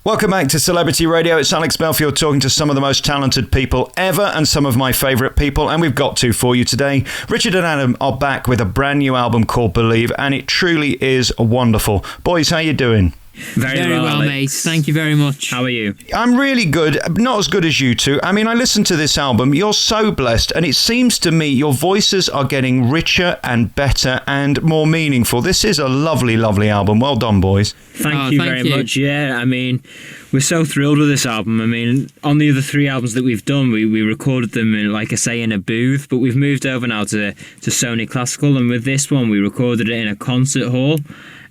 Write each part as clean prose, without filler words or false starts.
Welcome back to Celebrity Radio. It's Alex Belfield talking to some of the most talented people ever and some of my favourite people, and we've got two for you today. Richard and Adam are back with a brand new album called Believe, and it truly is wonderful. Boys, how you doing? Very well, mate. Thank you very much. How are you? I'm really good. Not as good as you two. I mean, I listened to this album. You're so blessed, and it seems to me your voices are getting richer and better and more meaningful. This is a lovely, lovely album. Well done, boys. Thank you very much. Yeah, I mean, we're so thrilled with this album. I mean, on the other three albums that we've done, we recorded them, in, like I say, in a booth, but we've moved over now to Sony Classical, and with this one, we recorded it in a concert hall.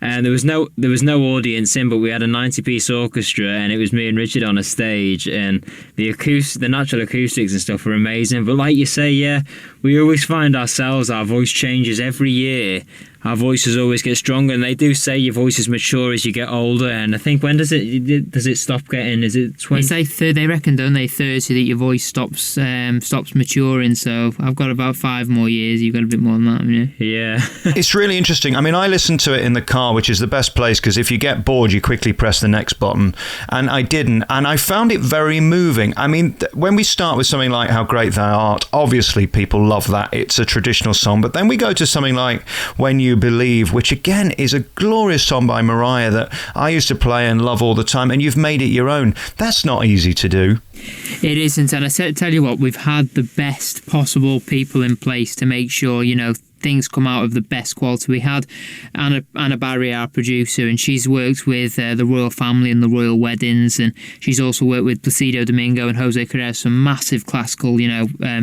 And there was no audience in, but we had a 90-piece orchestra, and it was me and Richard on a stage, and the natural acoustics and stuff were amazing. But like you say, yeah, we always find ourselves, our voice changes every year. Our voices always get stronger, and they do say your voices mature as you get older. And I think, when does it stop getting? Is it 20? They reckon, don't they, 30, that your voice stops maturing. So I've got about 5 more years. You've got a bit more than that, haven't you? Yeah. It's really interesting. I mean, I listened to it in the car, which is the best place, because if you get bored, you quickly press the next button. And I didn't. And I found it very moving. I mean, when we start with something like How Great Thou Art, obviously people love that. It's a traditional song. But then we go to something like When You Believe, which again is a glorious song by Mariah that I used to play and love all the time, and you've made it your own. That's not easy to do. It isn't, and I tell you what, we've had the best possible people in place to make sure, things come out of the best quality. We had Anna Barry, our producer, and she's worked with the royal family and the royal weddings, and she's also worked with Placido Domingo and Jose Carrera, some massive classical,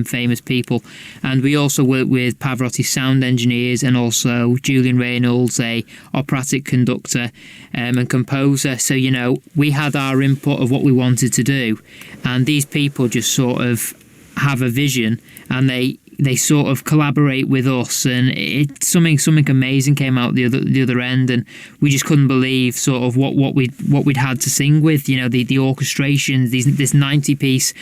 famous people. And we also worked with Pavarotti sound engineers, and also Julian Reynolds, a operatic conductor and composer. So, we had our input of what we wanted to do, and these people just sort of have a vision, and they sort of collaborate with us, and something amazing came out the other end, and we just couldn't believe sort of what we'd had to sing with. The orchestrations, this 90-piece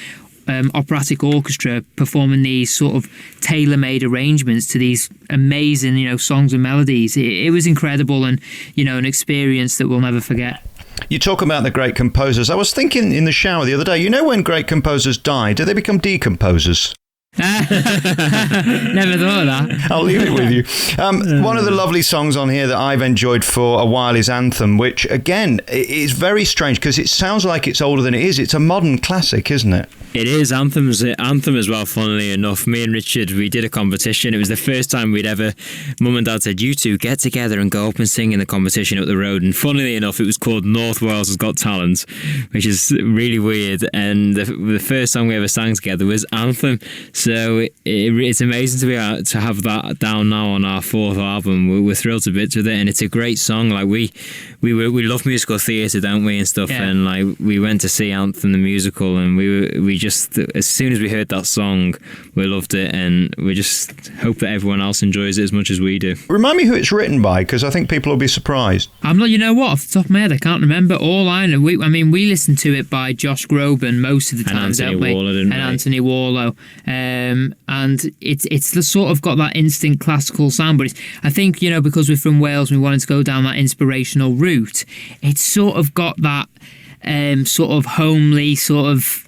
operatic orchestra performing these sort of tailor-made arrangements to these amazing songs and melodies. It was incredible, and an experience that we'll never forget. You talk about the great composers. I was thinking in the shower the other day, when great composers die, do they become decomposers? Never thought of that. I'll leave it with you. One of the lovely songs on here that I've enjoyed for a while is Anthem, which again is very strange because it sounds like it's older than it is. It's a modern classic, isn't it? It is. Anthem as well, funnily enough. Me and Richard, we did a competition. It was the first time Mum and Dad said, you two get together and go up and sing in the competition up the road. And funnily enough, it was called North Wales Has Got Talent, which is really weird. And the first song we ever sang together was Anthem. So it's amazing to be able to have that down now on our 4th album. We're thrilled to bits with it, and it's a great song. Like we love musical theatre, don't we, and stuff. Yeah. And like we went to see Anthem the musical, and we just, as soon as we heard that song, we loved it, and we just hope that everyone else enjoys it as much as we do. Remind me who it's written by, because I think people will be surprised. I'm not. You know what? Off the top of my head, I can't remember. All I know, we listened to it by Josh Groban most of the time, Anthony Warlow, and Anthony Warlow. And it's the sort of got that instant classical sound, but I think because we're from Wales, we wanted to go down that inspirational route. It's sort of got that sort of homely, sort of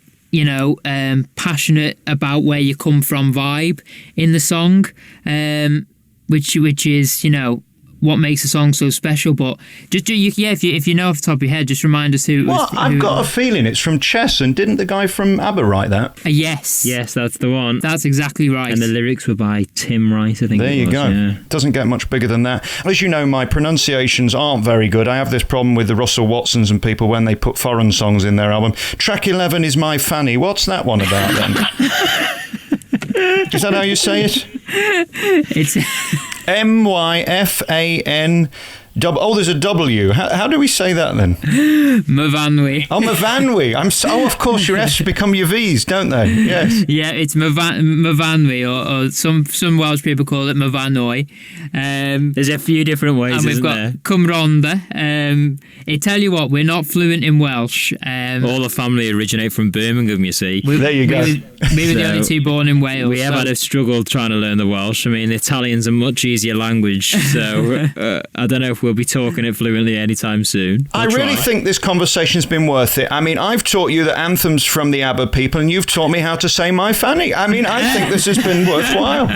passionate about where you come from vibe in the song, which is what makes a song so special. But just if you know off the top of your head, just remind us who it was. Well, I've got a feeling it's from Chess, and didn't the guy from ABBA write that? Yes, that's the one. That's exactly right. And the lyrics were by Tim Wright, I think. There you go. Yeah. Doesn't get much bigger than that. As you know, my pronunciations aren't very good. I have this problem with the Russell Watsons and people when they put foreign songs in their album. Track 11 is My Fanny. What's that one about then? Is that how you say it? It's MYFAN. There's a W. How do we say that then? Myfanwy. Oh, Myfanwy. Of course, your S's become your V's, don't they? Yes. Yeah, it's Myfanwy, or some Welsh people call it Myfanwy. There's a few different ways, and we've got there? Cumronda. I tell you what, we're not fluent in Welsh. All the family originate from Birmingham, you see. There you go. We were the only two born in Wales. We have had a struggle trying to learn the Welsh. I mean, Italian's a much easier language, so I don't know if we'll be talking it fluently anytime soon. I really think this conversation's been worth it. I mean, I've taught you the anthems from the ABBA people, and you've taught me how to say My Fanny. I mean, I think this has been worthwhile.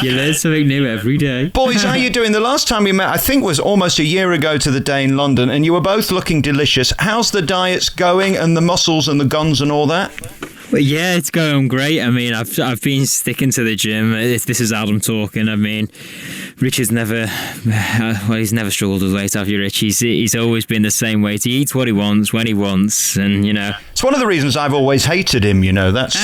You learn something new every day. Boys, how are you doing? The last time we met, I think, was almost a year ago to the day in London, and you were both looking delicious. How's the diets going, and the muscles and the guns and all that? Well, yeah, it's going great. I mean, I've been sticking to the gym. If this is Adam talking, I mean, Richard's never, he's never struggled with weight, have you, Rich? He's always been the same weight. He eats what he wants, when he wants, and, you know. It's one of the reasons I've always hated him, you know, that's...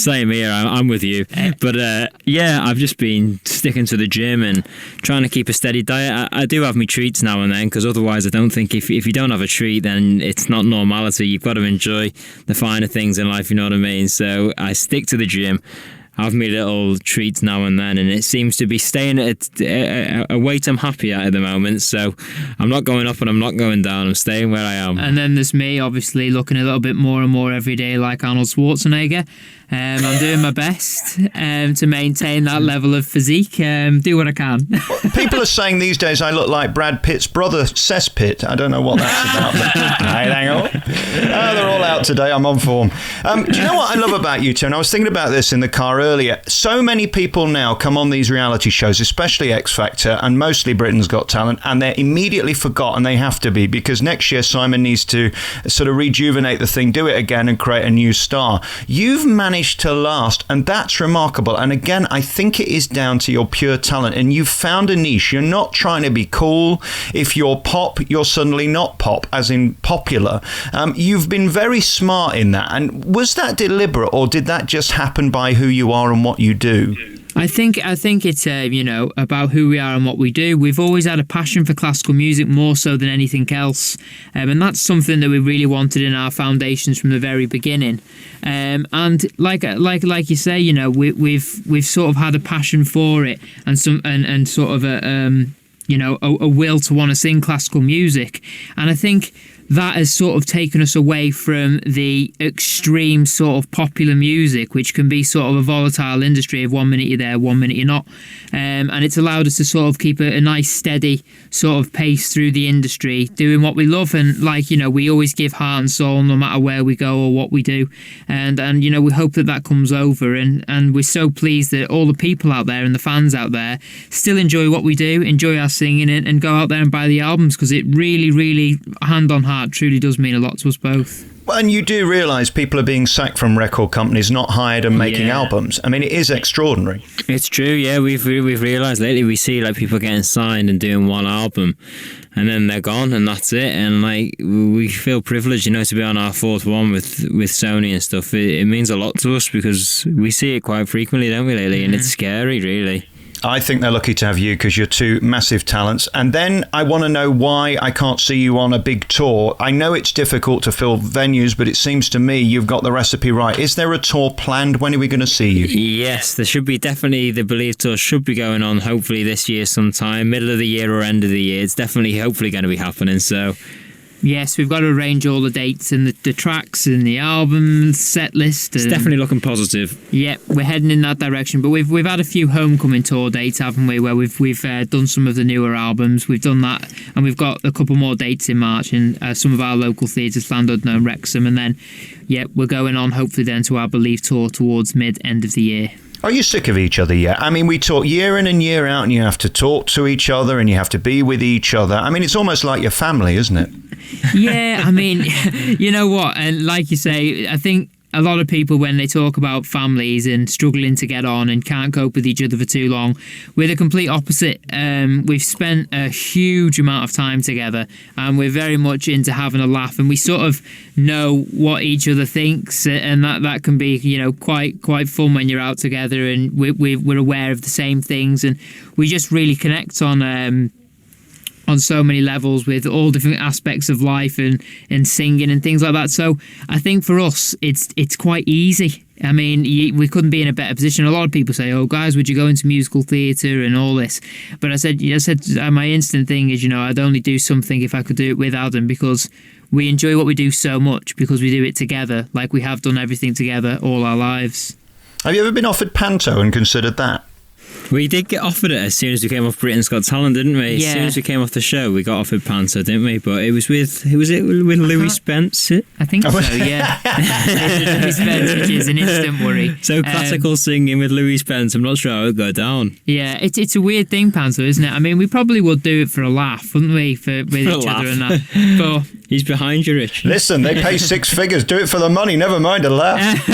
Same here, I'm with you. But, yeah, I've just been sticking to the gym and trying to keep a steady diet. I do have my treats now and then, because otherwise I don't think if you don't have a treat, then it's not normality. You've got to enjoy the finer things in life, you know what I mean? So I stick to the gym, have me little treats now and then, and it seems to be staying at a weight I'm happy at the moment. So I'm not going up and I'm not going down. I'm staying where I am. And then there's me, obviously, looking a little bit more and more every day like Arnold Schwarzenegger. I'm doing my best to maintain that level of physique. Do what I can. People are saying these days I look like Brad Pitt's brother, Cesspit. I don't know what that's about. Hang on. They're all out today. I'm on form. Do you know what I love about you two? And I was thinking about this in the car earlier. So many people now come on these reality shows, especially X Factor and mostly Britain's Got Talent, and they're immediately forgotten. They have to be, because next year Simon needs to sort of rejuvenate the thing, do it again and create a new star. You've managed to last, and that's remarkable. And again, I think it is down to your pure talent, and you've found a niche. You're not trying to be cool. If you're pop, you're suddenly not pop, as in popular. You've been very smart in that. And was that deliberate, or did that just happen by who you are and what you do? I think it's about who we are and what we do. We've always had a passion for classical music more so than anything else, and that's something that we really wanted in our foundations from the very beginning. And like you say, we've sort of had a passion for it, and sort of a will to want to sing classical music, and I think that has sort of taken us away from the extreme sort of popular music, which can be sort of a volatile industry of 1 minute you're there, 1 minute you're not. And it's allowed us to sort of keep a nice steady sort of pace through the industry, doing what we love. And we always give heart and soul no matter where we go or what we do. And we hope that comes over. And we're so pleased that all the people out there and the fans out there still enjoy what we do, enjoy our singing, and go out there and buy the albums, because it really, really, hand on heart, truly does mean a lot to us both. Well, and you do realise people are being sacked from record companies, not hired and making albums. I mean, it is extraordinary. It's true, yeah. We've realised lately, we see like people getting signed and doing one album, and then they're gone, and that's it. And we feel privileged, to be on our fourth one with Sony and stuff. It means a lot to us, because we see it quite frequently, don't we, lately? And it's scary, really. I think they're lucky to have you, because you're two massive talents. And then I want to know why I can't see you on a big tour. I know it's difficult to fill venues, but it seems to me you've got the recipe right. Is there a tour planned? When are we going to see you? Yes, there should be. Definitely, the Believe tour should be going on hopefully this year sometime, middle of the year or end of the year. It's definitely, hopefully going to be happening, so... Yes, we've got to arrange all the dates and the tracks and the album set list. It's definitely looking positive. Yeah, we're heading in that direction. But we've had a few homecoming tour dates, haven't we? Where we've done some of the newer albums. We've done that, and we've got a couple more dates in March in some of our local theatres, Llandudno and Wrexham, and then we're going on hopefully then to our Believe tour towards end of the year. Are you sick of each other yet? I mean, we talk year in and year out, and you have to talk to each other and you have to be with each other. I mean, it's almost like your family, isn't it? Yeah, I mean, you know what? And like you say, I think a lot of people, when they talk about families and struggling to get on and can't cope with each other for too long, we're the complete opposite. We've spent a huge amount of time together, and we're very much into having a laugh, and we sort of know what each other thinks, and that can be quite fun when you're out together, and we're aware of the same things, and we just really connect on so many levels with all different aspects of life and singing and things like that. So I think for us, it's quite easy. I mean, we couldn't be in a better position. A lot of people say, "Oh, guys, would you go into musical theatre and all this?" But I said, my instant thing is, I'd only do something if I could do it with Adam, because we enjoy what we do so much, because we do it together, like we have done everything together all our lives. Have you ever been offered panto and considered that? We did get offered it as soon as we came off Britain's Got Talent, didn't we? Yeah. As soon as we came off the show, we got offered Panto, didn't we? But it was with, who was it? With Louis Spence? I think so, yeah. Louis Spence, which is an instant worry. So classical singing with Louis Spence, I'm not sure how it would go down. Yeah, it's a weird thing, Panto, isn't it? I mean, we probably would do it for a laugh, wouldn't we, with each other and that. But he's behind you, Rich. Listen, they pay 6 figures. Do it for the money. Never mind a laugh.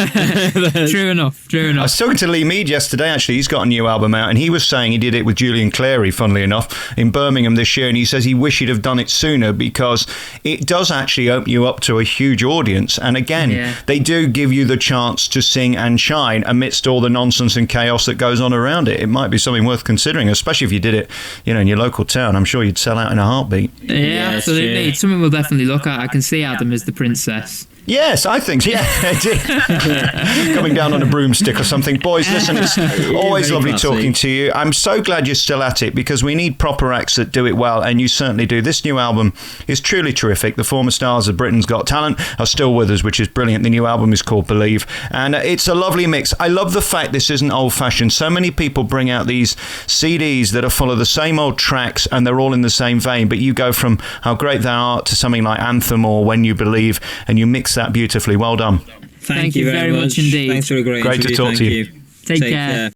True enough. I was talking to Lee Mead yesterday, actually. He's got a new album out, and he was saying he did it with Julian Clary, funnily enough, in Birmingham this year, and he says he wished he'd have done it sooner because it does actually open you up to a huge audience. And again, they do give you the chance to sing and shine amidst all the nonsense and chaos that goes on around it. It might be something worth considering, especially if you did it, in your local town. I'm sure you'd sell out in a heartbeat. Yeah, absolutely. It's something we'll definitely look at. I can see Adam as the princess. Yes, I think so. Yeah. Coming down on a broomstick or something. Boys, listen, it's always lovely talking to you. I'm so glad you're still at it because we need proper acts that do it well, and you certainly do. This new album is truly terrific. The former stars of Britain's Got Talent are still with us, which is brilliant. The new album is called Believe, and it's a lovely mix. I love the fact this isn't old-fashioned. So many people bring out these CDs that are full of the same old tracks, and they're all in the same vein, but you go from How Great Thou Art to something like Anthem or When You Believe, and you mix that beautifully. Well done. Thank you very much indeed. Thanks for a great to talk to you. Take care.